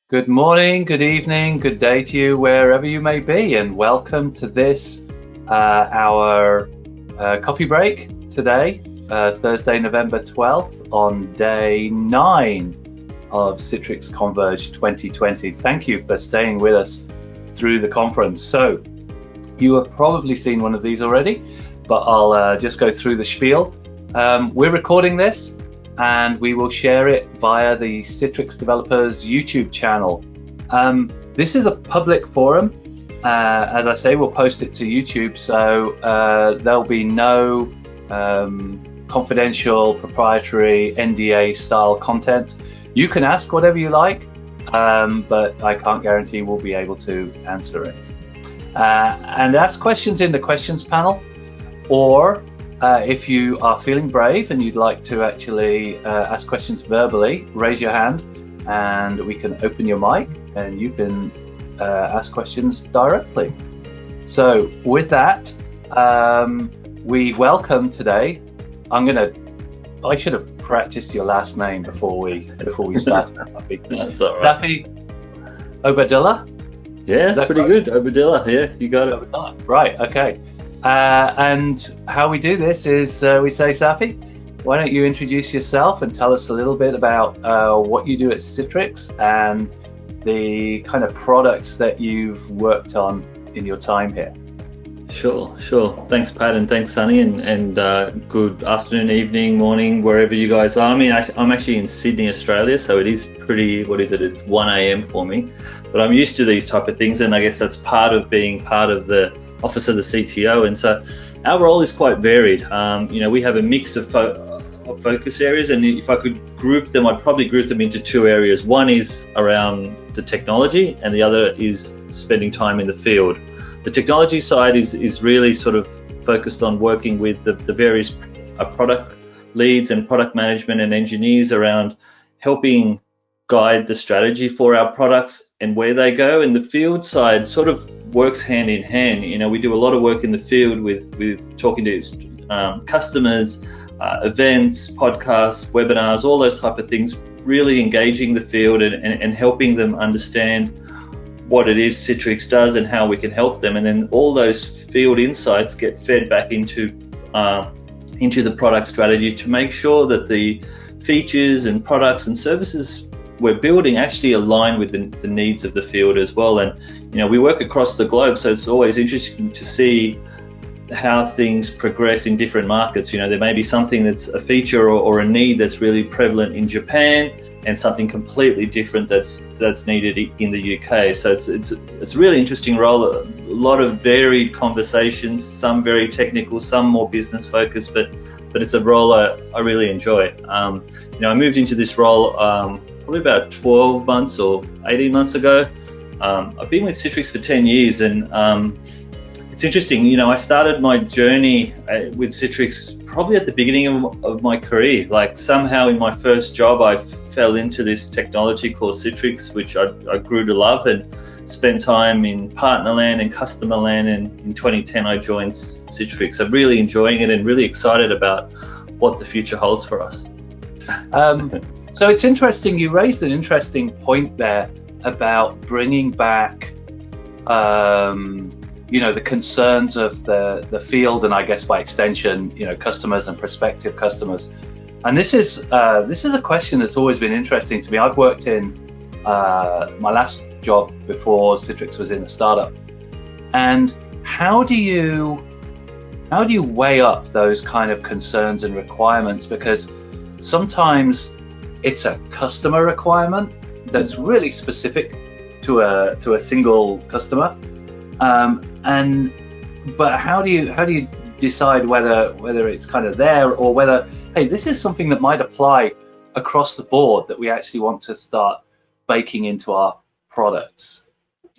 Good morning, good evening, good day to you, wherever you may be, and welcome to this, our coffee break today, Thursday, November 12th, on day 9 of Citrix Converge 2020. Thank you for staying with us through the conference. So, you have probably seen one of these already, but I'll just go through the spiel. We're recording this, and we will share it via the Citrix Developers YouTube channel. This is a public forum. As I say, we'll post it to YouTube, so there'll be no confidential, proprietary, NDA style content. You can ask whatever you like, but I can't guarantee we'll be able to answer it. And ask questions in the questions panel, or if you are feeling brave and you'd like to actually ask questions verbally, raise your hand and we can open your mic and you can ask questions directly. So with that, we welcome today. I should have practiced your last name before we started. That's all right. Safi Obeidullah? Yeah, that's pretty good. Obeidullah, yeah, you got it. Obeidullah. Right, okay. And how we do this is we say, Safi, why don't you introduce yourself and tell us a little bit about what you do at Citrix and the kind of products that you've worked on in your time here. Sure. Thanks, Pat, and thanks, Sunny, and good afternoon, evening, morning, wherever you guys are. I mean, I'm actually in Sydney, Australia, so it is pretty, it's 1 a.m. for me. But I'm used to these type of things, and I guess that's part of being part of the Office of the CTO, and so our role is quite varied. We have a mix of focus areas, and if I could group them, I'd probably group them into two areas. One is around the technology, and the other is spending time in the field. The technology side is really sort of focused on working with the various product leads and product management and engineers around helping guide the strategy for our products and where they go. And the field side sort of works hand in hand. We do a lot of work in the field with talking to customers, events, podcasts, webinars, all those type of things, really engaging the field and helping them understand what it is Citrix does and how we can help them. And then all those field insights get fed back into the product strategy to make sure that the features and products and services we're building actually align with the needs of the field as well. And we work across the globe, so it's always interesting to see how things progress in different markets. There may be something that's a feature or a need that's really prevalent in Japan, and something completely different that's needed in the UK. So it's a really interesting role. A lot of varied conversations, some very technical, some more business focused, but it's a role I really enjoy. I moved into this role probably about 12 months or 18 months ago. I've been with Citrix for 10 years, and it's interesting. I started my journey with Citrix probably at the beginning of my career. Like somehow in my first job, I fell into this technology called Citrix, which I grew to love, and spent time in partner land and customer land. And in 2010, I joined Citrix. I'm really enjoying it and really excited about what the future holds for us. So it's interesting, you raised an interesting point there about bringing back, the concerns of the field, and I guess by extension, customers and prospective customers. And this is a question that's always been interesting to me. I've worked in my last job before Citrix was in a startup. And how do you weigh up those kind of concerns and requirements? Because sometimes it's a customer requirement that's really specific to a single customer, but how do you decide whether it's kind of there, or whether, hey, this is something that might apply across the board that we actually want to start baking into our products?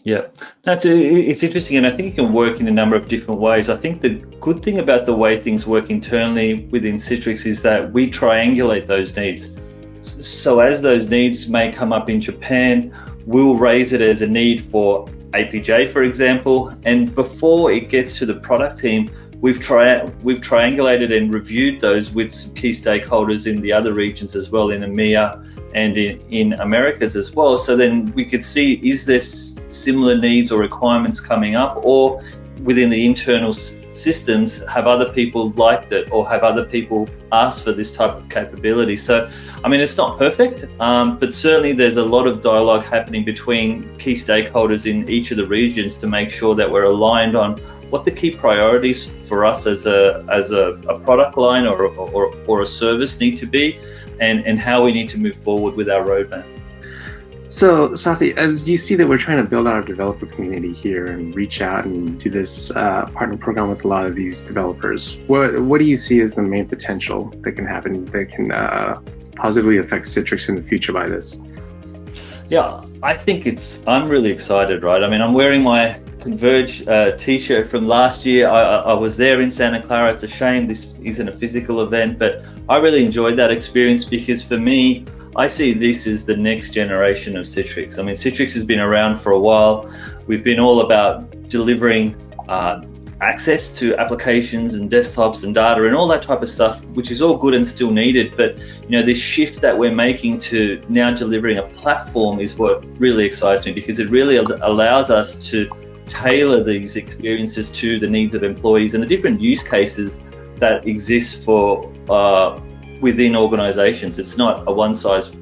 Yeah, it's interesting, and I think it can work in a number of different ways. I think the good thing about the way things work internally within Citrix is that we triangulate those needs. So as those needs may come up in Japan, we'll raise it as a need for APJ, for example, and before it gets to the product team, we've triangulated and reviewed those with some key stakeholders in the other regions as well, in EMEA and in Americas as well. So then we could see, is there similar needs or requirements coming up, or within the internal systems, have other people liked it, or have other people asked for this type of capability? So, I mean, it's not perfect, but certainly there's a lot of dialogue happening between key stakeholders in each of the regions to make sure that we're aligned on what the key priorities for us as a product line or a service need to be, and how we need to move forward with our roadmap. So, Safi, as you see that we're trying to build out our developer community here and reach out and do this partner program with a lot of these developers, what do you see as the main potential that can happen, that can positively affect Citrix in the future by this? Yeah, I think I'm really excited, right? I mean, I'm wearing my Converge t-shirt from last year. I was there in Santa Clara. It's a shame this isn't a physical event, but I really enjoyed that experience, because for me, I see this as the next generation of Citrix. I mean, Citrix has been around for a while. We've been all about delivering access to applications and desktops and data and all that type of stuff, which is all good and still needed. But, you know, this shift that we're making to now delivering a platform is what really excites me, because it really allows us to tailor these experiences to the needs of employees and the different use cases that exist for within organizations. It's not a one size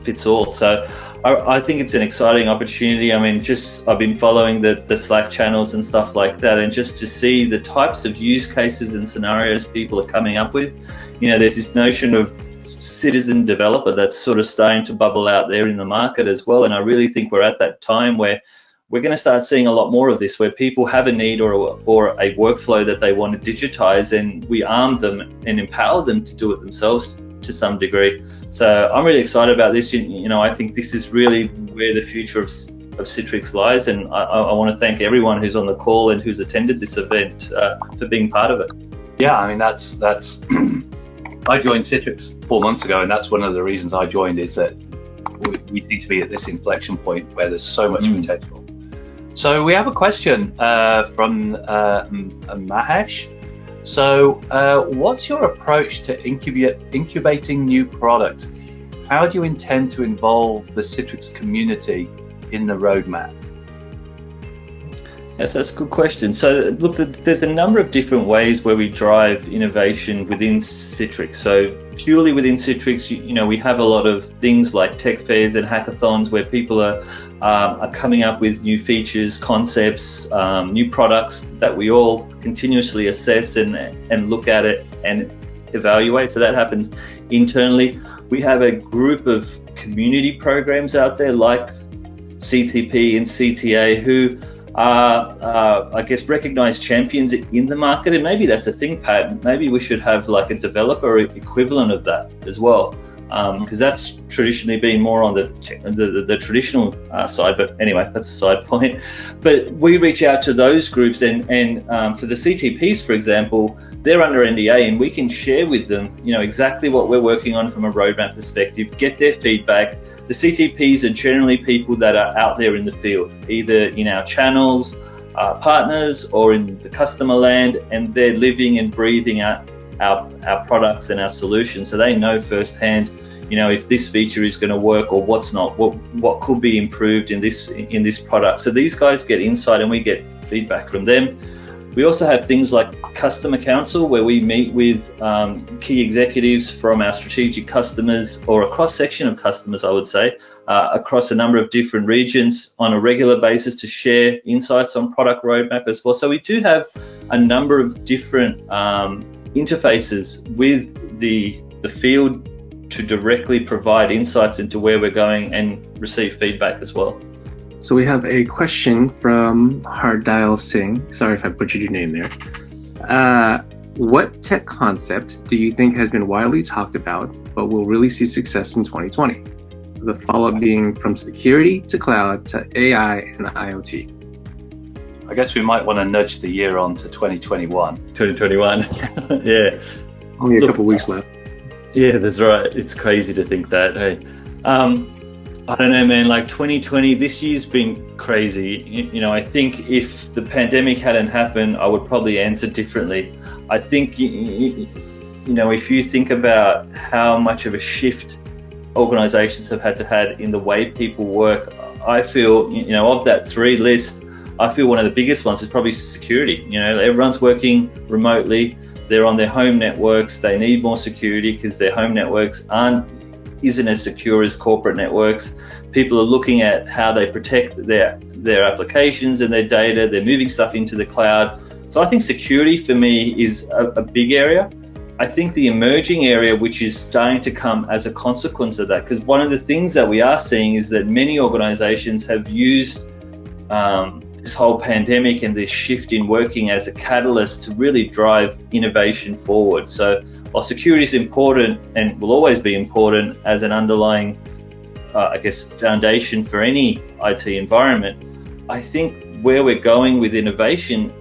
fits all. So I think it's an exciting opportunity. I mean, I've been following the Slack channels and stuff like that, and just to see the types of use cases and scenarios people are coming up with. You know, there's this notion of citizen developer that's sort of starting to bubble out there in the market as well. And I really think we're at that time where we're going to start seeing a lot more of this, where people have a need or a workflow that they want to digitize, and we arm them and empower them to do it themselves to some degree. So I'm really excited about this. You know, I think this is really where the future of Citrix lies, and I want to thank everyone who's on the call and who's attended this event for being part of it. Yeah, I mean, that's I joined Citrix 4 months ago, and that's one of the reasons I joined, is that we seem to be at this inflection point where there's so much potential. So we have a question from Mahesh. So what's your approach to incubating new products? How do you intend to involve the Citrix community in the roadmap? Yes, that's a good question. So look, there's a number of different ways where we drive innovation within Citrix. So purely within Citrix, you know, we have a lot of things like tech fairs and hackathons where people are coming up with new features, concepts, new products that we all continuously assess and look at it and evaluate. So that happens internally. We have a group of community programs out there like CTP and CTA who are, I guess, recognized champions in the market. And maybe that's a thing, Pat. Maybe we should have like a developer equivalent of that as well, because that's traditionally been more on the traditional side. But anyway, that's a side point. But we reach out to those groups, and for the CTPs, for example, they're under NDA, and we can share with them, you know, exactly what we're working on from a roadmap perspective, get their feedback. The CTPs are generally people that are out there in the field, either in our channels, partners, or in the customer land, and they're living and breathing out our products and our solutions. So they know firsthand, you know, if this feature is going to work or what's not, what could be improved in this product. So these guys get insight and we get feedback from them. We also have things like Customer Council, where we meet with key executives from our strategic customers, or a cross-section of customers, I would say, across a number of different regions on a regular basis to share insights on product roadmap as well. So we do have a number of different interfaces with the field to directly provide insights into where we're going and receive feedback as well. So we have a question from Hardial Singh. Sorry if I butchered your name there. What tech concept do you think has been widely talked about but will really see success in 2020? The follow-up being from security to cloud to AI and IoT. I guess we might want to nudge the year on to 2021. 2021, yeah. Only a couple weeks left. Yeah, that's right. It's crazy to think that. Hey, I don't know, man, like 2020, this year's been crazy. I think if the pandemic hadn't happened, I would probably answer differently. I think, if you think about how much of a shift organizations have had to have in the way people work, I feel, of that 3 list, I feel one of the biggest ones is probably security. Everyone's working remotely. They're on their home networks. They need more security because their home networks isn't as secure as corporate networks. People are looking at how they protect their applications and their data. They're moving stuff into the cloud. So I think security for me is a big area. I think the emerging area, which is starting to come as a consequence of that, because one of the things that we are seeing is that many organizations have used this whole pandemic and this shift in working as a catalyst to really drive innovation forward. So while security is important and will always be important as an underlying, foundation for any IT environment, I think where we're going with innovation,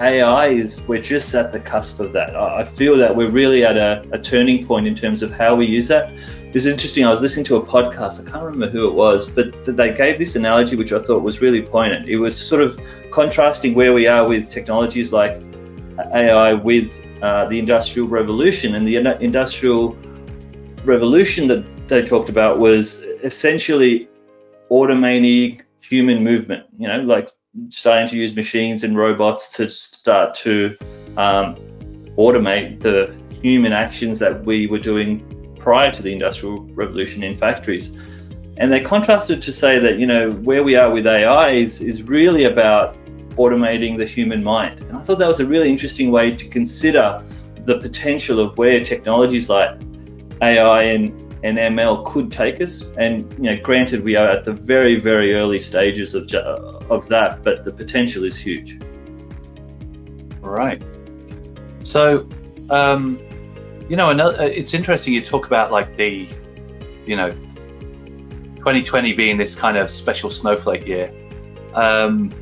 AI we're just at the cusp of that. I feel that we're really at a turning point in terms of how we use that. This is interesting. I was listening to a podcast, I can't remember who it was, but they gave this analogy which I thought was really poignant. It was sort of contrasting where we are with technologies like AI with the Industrial Revolution. And the Industrial Revolution that they talked about was essentially automating human movement, like starting to use machines and robots to start to automate the human actions that we were doing prior to the Industrial Revolution in factories. And they contrasted to say that, where we are with AI is really about automating the human mind. And I thought that was a really interesting way to consider the potential of where technologies like AI and ML could take us. And, granted, we are at the very, very early stages of that, but the potential is huge. Right. So, it's interesting you talk about like the, 2020 being this kind of special snowflake year. And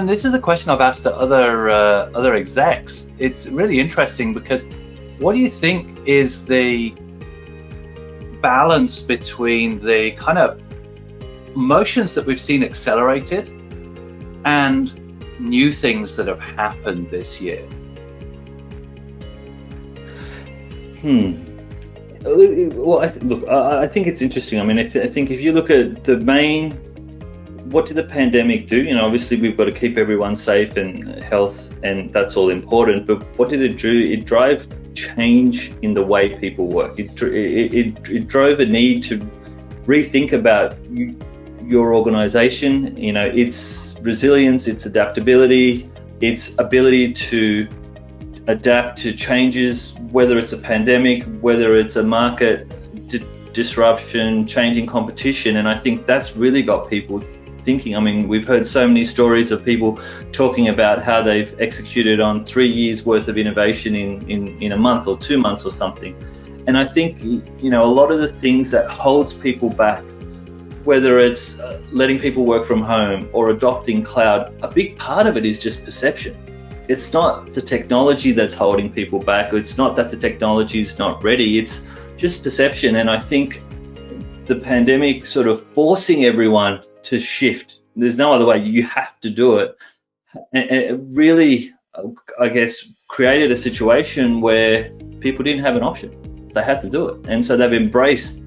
this is a question I've asked to other execs. It's really interesting because what do you think is the balance between the kind of motions that we've seen accelerated and new things that have happened this year? Well, I think it's interesting. I mean, I think if you look at what did the pandemic do? Obviously we've got to keep everyone safe and health, and that's all important. But what did it do? It drove change in the way people work. It drove a need to rethink about your organization. Its resilience, its adaptability, its ability to adapt to changes, whether it's a pandemic, whether it's a market disruption, changing competition. And I think that's really got people thinking. I mean, we've heard so many stories of people talking about how they've executed on 3 years worth of innovation in a month or 2 months or something. And I think, a lot of the things that holds people back, whether it's letting people work from home or adopting cloud, a big part of it is just perception. It's not the technology that's holding people back. It's not that the technology is not ready. It's just perception. And I think the pandemic sort of forcing everyone to shift. There's no other way. You have to do it. And it really, I guess, created a situation where people didn't have an option. They had to do it. And so they've embraced,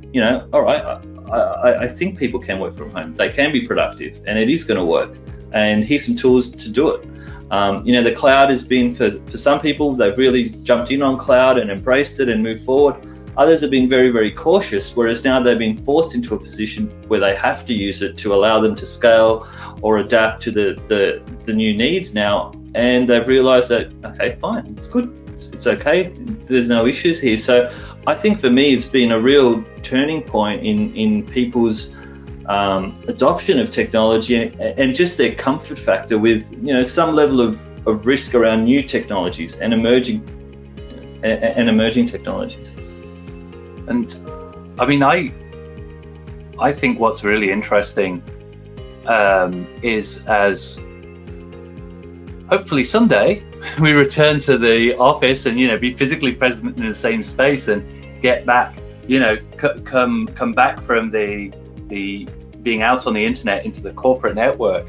all right, I think people can work from home. They can be productive and it is going to work. And here's some tools to do it. The cloud has been, for some people, they've really jumped in on cloud and embraced it and moved forward. Others have been very, very cautious, whereas now they've been forced into a position where they have to use it to allow them to scale or adapt to the new needs now. And they've realized that, okay, fine, it's good. It's okay. There's no issues here. So I think for me, it's been a real turning point in people's adoption of technology and just their comfort factor with some level of risk around new technologies and emerging technologies. And I mean, I think what's really interesting is as hopefully someday we return to the office and be physically present in the same space and get back come back from the being out on the internet into the corporate network,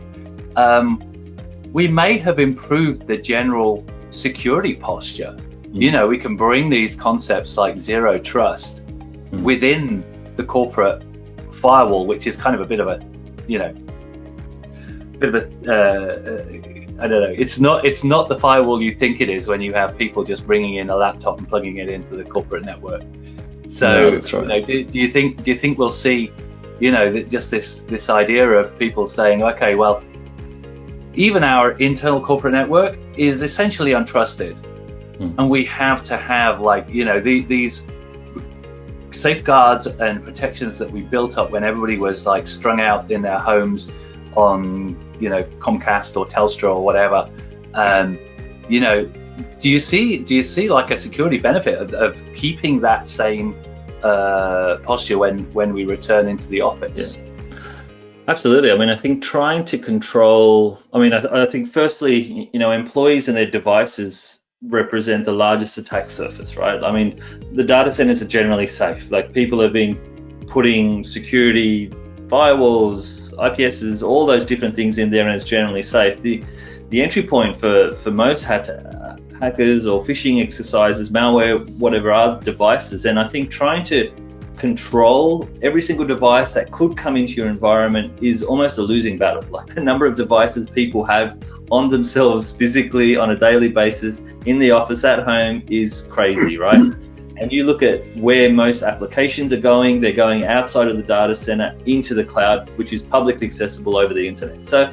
we may have improved the general security posture. We can bring these concepts like zero trust within the corporate firewall, which is kind of a bit of a I don't know. It's not the firewall you think it is when you have people just bringing in a laptop and plugging it into the corporate network. So, no, that's right. do you think we'll see, just this idea of people saying, okay, well, even our internal corporate network is essentially untrusted, and we have to have these safeguards and protections that we built up when everybody was strung out in their homes on Comcast or Telstra or whatever. Do you see like a security benefit of keeping that same posture when we return into the office? Yeah. Absolutely. I mean, I think trying to control, I think firstly, employees and their devices represent the largest attack surface, right? I mean, the data centers are generally safe. Like, people have been putting security firewalls, IPSs, all those different things in there, and it's generally safe. The entry point for most hackers or phishing exercises, malware, whatever, are devices. And I think trying to control every single device that could come into your environment is almost a losing battle. Like, the number of devices people have on themselves physically on a daily basis in the office, at home, is crazy, right? And you look at where most applications are going, they're going outside of the data center into the cloud, which is publicly accessible over the internet. So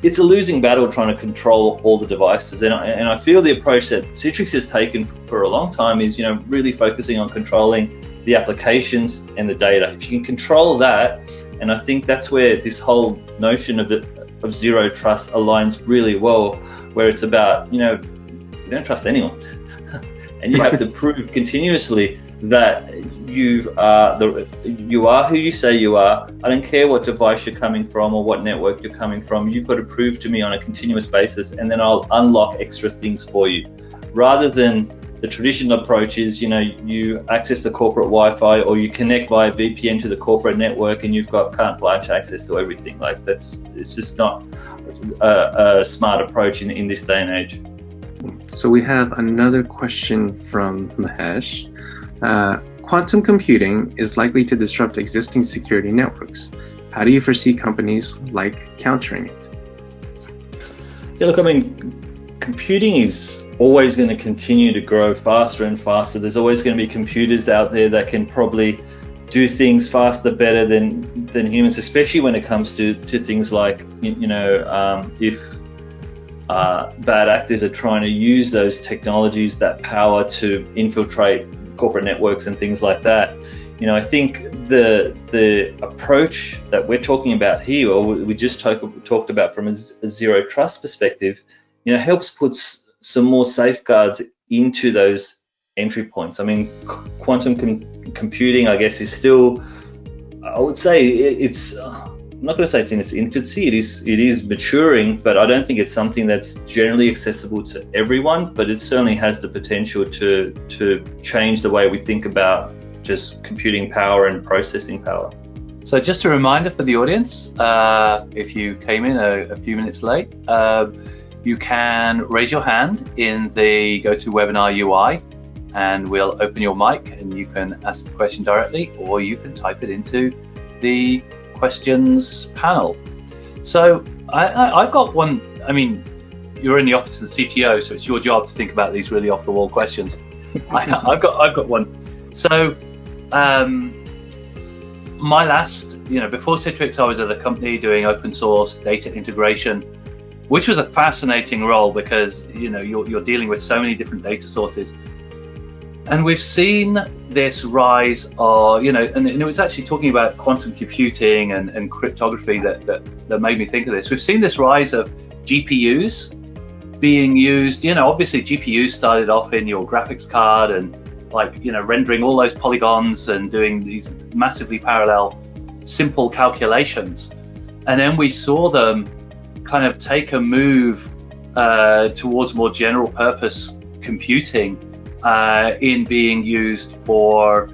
it's a losing battle trying to control all the devices. And I feel the approach that Citrix has taken for a long time is, really focusing on controlling the applications and the data. If you can control that, and I think that's where this whole notion of zero trust aligns really well, where it's about, you don't trust anyone. And you have to prove continuously that you are who you say you are. I don't care what device you're coming from or what network you're coming from. You've got to prove to me on a continuous basis, and then I'll unlock extra things for you. Rather than the traditional approach is, you access the corporate Wi-Fi or you connect via VPN to the corporate network and you've got carte blanche access to everything. Like, it's just not a smart approach in this day and age. So we have another question from Mahesh. Quantum computing is likely to disrupt existing security networks. How do you foresee companies countering it? Yeah, look, computing is always going to continue to grow faster and faster. There's always going to be computers out there that can probably do things faster, better than humans, especially when it comes to things like, if bad actors are trying to use those technologies, that power, to infiltrate corporate networks and things like that. I think the approach that we're talking about here, or we just talked about from a zero trust perspective, helps put some more safeguards into those entry points. Quantum computing, I guess, is still, I would say, it's, I'm not going to say it's in its infancy. It is maturing, but I don't think it's something that's generally accessible to everyone. But it certainly has the potential to change the way we think about just computing power and processing power. So just a reminder for the audience, if you came in a few minutes late, you can raise your hand in the GoToWebinar UI, and we'll open your mic and you can ask a question directly, or you can type it into the questions panel. So I've got one. You're in the office of the CTO, so it's your job to think about these really off-the-wall questions. I've got one. So my last, before Citrix, I was at a company doing open source data integration, which was a fascinating role because you're dealing with so many different data sources. And we've seen this rise of, and it was actually talking about quantum computing and cryptography that made me think of this. We've seen this rise of GPUs being used. Obviously GPUs started off in your graphics card and rendering all those polygons and doing these massively parallel, simple calculations. And then we saw them kind of take a move towards more general purpose computing, in being used for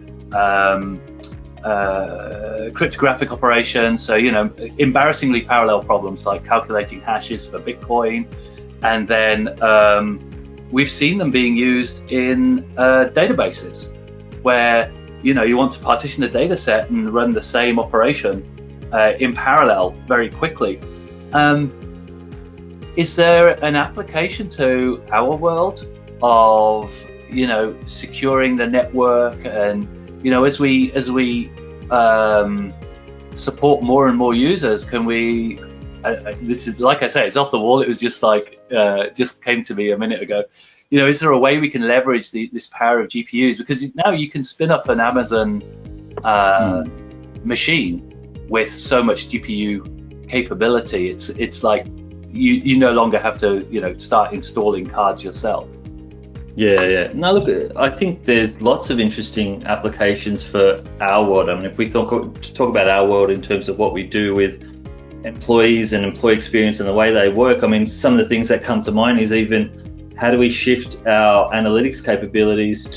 cryptographic operations. So, embarrassingly parallel problems like calculating hashes for Bitcoin. And then we've seen them being used in databases where, you want to partition a data set and run the same operation in parallel very quickly. Is there an application to our world of, securing the network and, as we support more and more users, can we, this is, like I say, it's off the wall. It was just just came to me a minute ago. Is there a way we can leverage this power of GPUs? Because now you can spin up an Amazon machine with so much GPU capability. It's like you no longer have to, start installing cards yourself. Yeah. No, look, I think there's lots of interesting applications for our world. I mean, if we talk about our world in terms of what we do with employees and employee experience and the way they work, I mean, some of the things that come to mind is even how do we shift our analytics capabilities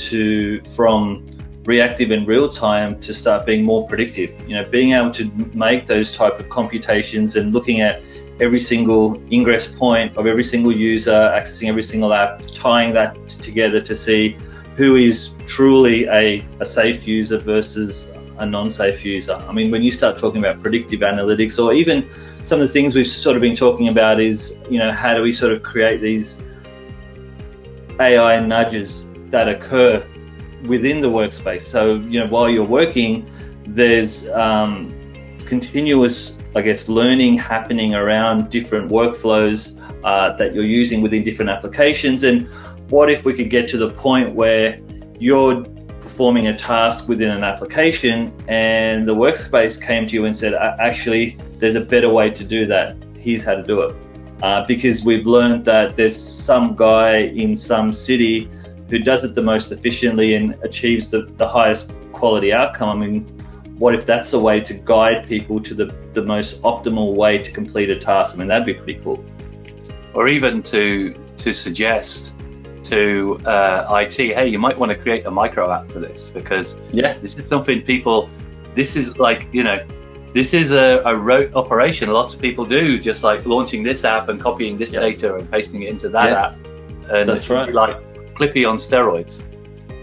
from reactive and real time to start being more predictive, being able to make those type of computations and looking at every single ingress point of every single user, accessing every single app, tying that together to see who is truly a safe user versus a non-safe user. I mean, when you start talking about predictive analytics, or even some of the things we've sort of been talking about is, how do we sort of create these AI nudges that occur within the workspace? So, while you're working, there's continuous, learning happening around different workflows that you're using within different applications. And what if we could get to the point where you're performing a task within an application and the workspace came to you and said, actually, there's a better way to do that. Here's how to do it. Because we've learned that there's some guy in some city who does it the most efficiently and achieves the highest quality outcome. I mean, what if that's a way to guide people to the most optimal way to complete a task? I mean, that'd be pretty cool. Or even to suggest to IT, hey, you might want to create a micro app for this, because this is something this is this is a rote operation. Lots of people do, just like launching this app and copying this data and pasting it into that app. And that's right. Like Clippy on steroids.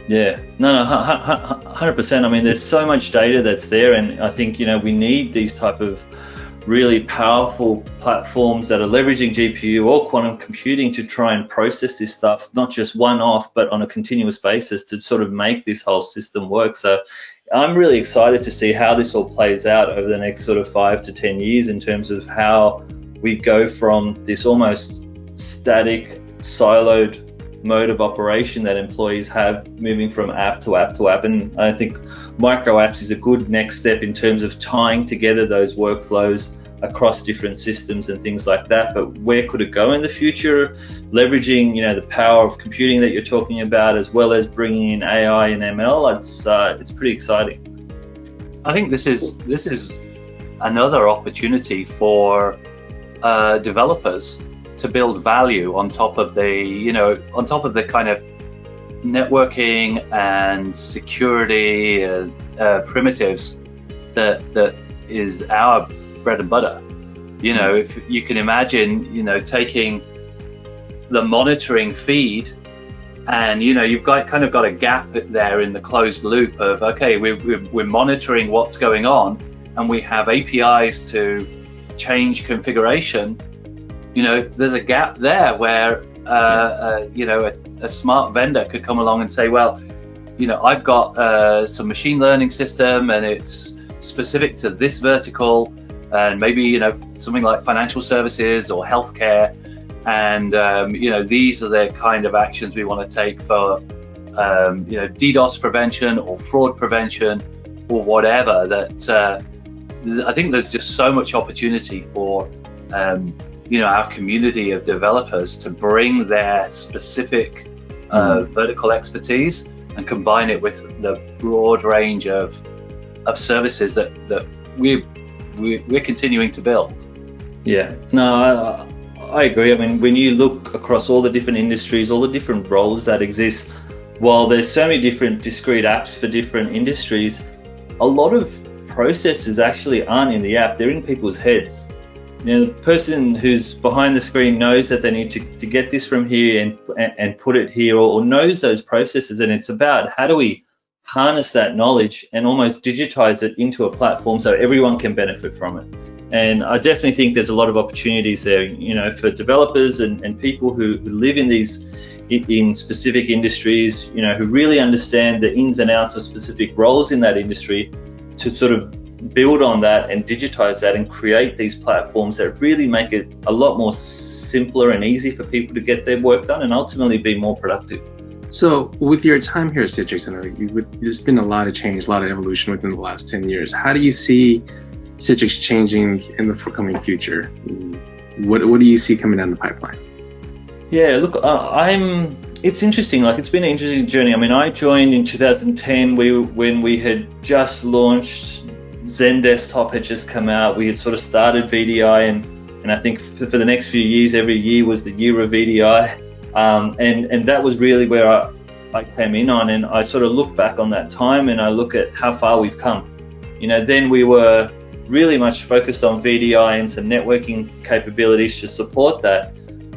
Yeah, no, 100%. I mean, there's so much data that's there, and I think, we need these type of really powerful platforms that are leveraging GPU or quantum computing to try and process this stuff, not just one-off, but on a continuous basis to sort of make this whole system work. So I'm really excited to see how this all plays out over the next sort of 5 to 10 years in terms of how we go from this almost static, siloed mode of operation that employees have, moving from app to app to app. And I think micro apps is a good next step in terms of tying together those workflows across different systems and things like that. But where could it go in the future? Leveraging, the power of computing that you're talking about, as well as bringing in AI and ML. It's pretty exciting. I think this is another opportunity for developers to build value on top of the kind of networking and security primitives that is our bread and butter. If you can imagine, taking the monitoring feed and you've got a gap there in the closed loop of, okay, we're monitoring what's going on, and we have APIs to change configuration. There's a gap there where a smart vendor could come along and say, well, I've got some machine learning system and it's specific to this vertical, and maybe something like financial services or healthcare, and these are the kind of actions we want to take for DDoS prevention or fraud prevention or whatever. That I think there's just so much opportunity for our community of developers to bring their specific vertical expertise and combine it with the broad range of services that we're continuing to build. Yeah, no, I agree. I mean, when you look across all the different industries, all the different roles that exist, while there's so many different discrete apps for different industries, a lot of processes actually aren't in the app, they're in people's heads. The person who's behind the screen knows that they need to get this from here and put it here, or knows those processes, and it's about how do we harness that knowledge and almost digitize it into a platform so everyone can benefit from it. And I definitely think there's a lot of opportunities there, for developers and people who live in specific industries, who really understand the ins and outs of specific roles in that industry, to sort of build on that and digitize that and create these platforms that really make it a lot more simpler and easy for people to get their work done and ultimately be more productive. So with your time here at Citrix, there's been a lot of change, a lot of evolution within the last 10 years. How do you see Citrix changing in the forthcoming future? What do you see coming down the pipeline? Yeah, look, it's interesting. Like, it's been an interesting journey. I mean, I joined in 2010 when we had just launched, Zen Desktop had just come out. We had sort of started VDI, and I think for the next few years, every year was the year of VDI. And that was really where I came in on, and I sort of look back on that time and I look at how far we've come. Then we were really much focused on VDI and some networking capabilities to support that.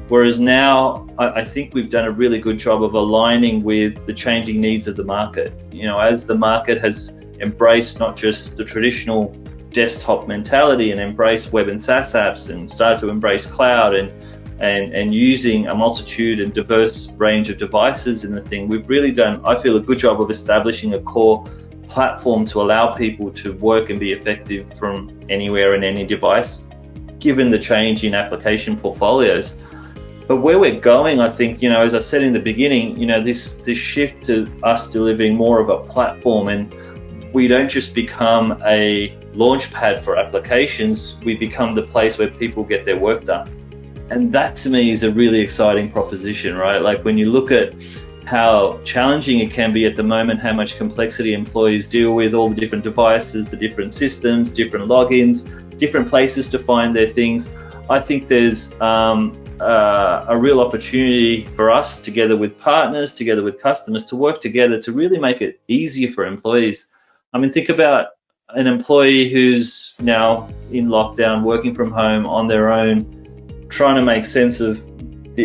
Whereas now, I think we've done a really good job of aligning with the changing needs of the market. As the market has embraced not just the traditional desktop mentality and embraced web and SaaS apps and started to embrace cloud and using a multitude and diverse range of devices in the thing, we've really done, I feel, a good job of establishing a core platform to allow people to work and be effective from anywhere and any device, given the change in application portfolios. But where we're going, I think, as I said in the beginning, this shift to us delivering more of a platform, and we don't just become a launch pad for applications, we become the place where people get their work done. And that to me is a really exciting proposition, right? Like, when you look at how challenging it can be at the moment, how much complexity employees deal with, all the different devices, the different systems, different logins, different places to find their things, I think there's a real opportunity for us, together with partners, together with customers, to work together to really make it easier for employees. I mean, think about an employee who's now in lockdown, working from home on their own, trying to make sense of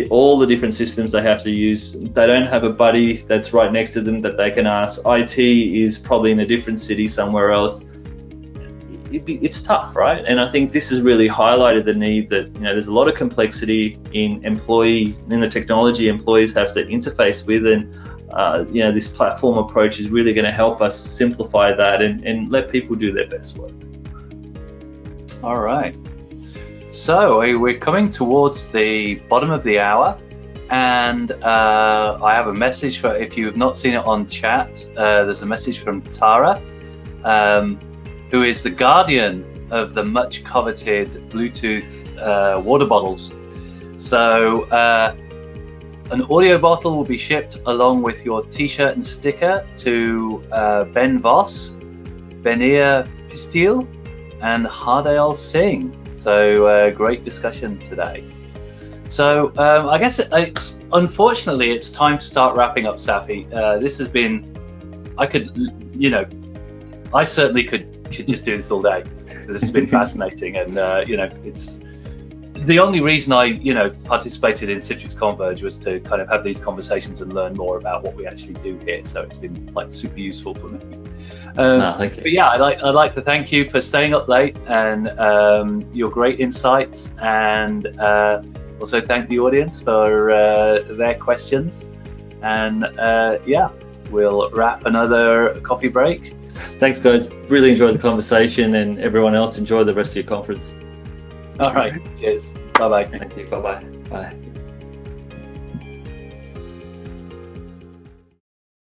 all the different systems they have to use. They don't have a buddy that's right next to them that they can ask. IT is probably in a different city somewhere else. It's tough, right? And I think this has really highlighted the need that there's a lot of complexity in the technology employees have to interface with, and this platform approach is really going to help us simplify that and let people do their best work. All right. So we're coming towards the bottom of the hour, and I have a message for, if you have not seen it on chat, there's a message from Tara, who is the guardian of the much coveted Bluetooth water bottles. So an audio bottle will be shipped along with your t-shirt and sticker to Ben Voss, Benir Pistil, and Hardale Singh. So great discussion today. So I guess it's unfortunately it's time to start wrapping up, Safi. This has been, I certainly could just do this all day, because this has been fascinating, and it's the only reason I participated in Citrix Converge was to kind of have these conversations and learn more about what we actually do here. So it's been like super useful for me. Thank you. But yeah, I'd like to thank you for staying up late and your great insights, and also thank the audience for their questions. And we'll wrap another coffee break. Thanks, guys. Really enjoyed the conversation, and everyone else enjoy the rest of your conference. All right. Cheers. Bye-bye. Thank you. Bye-bye. Bye.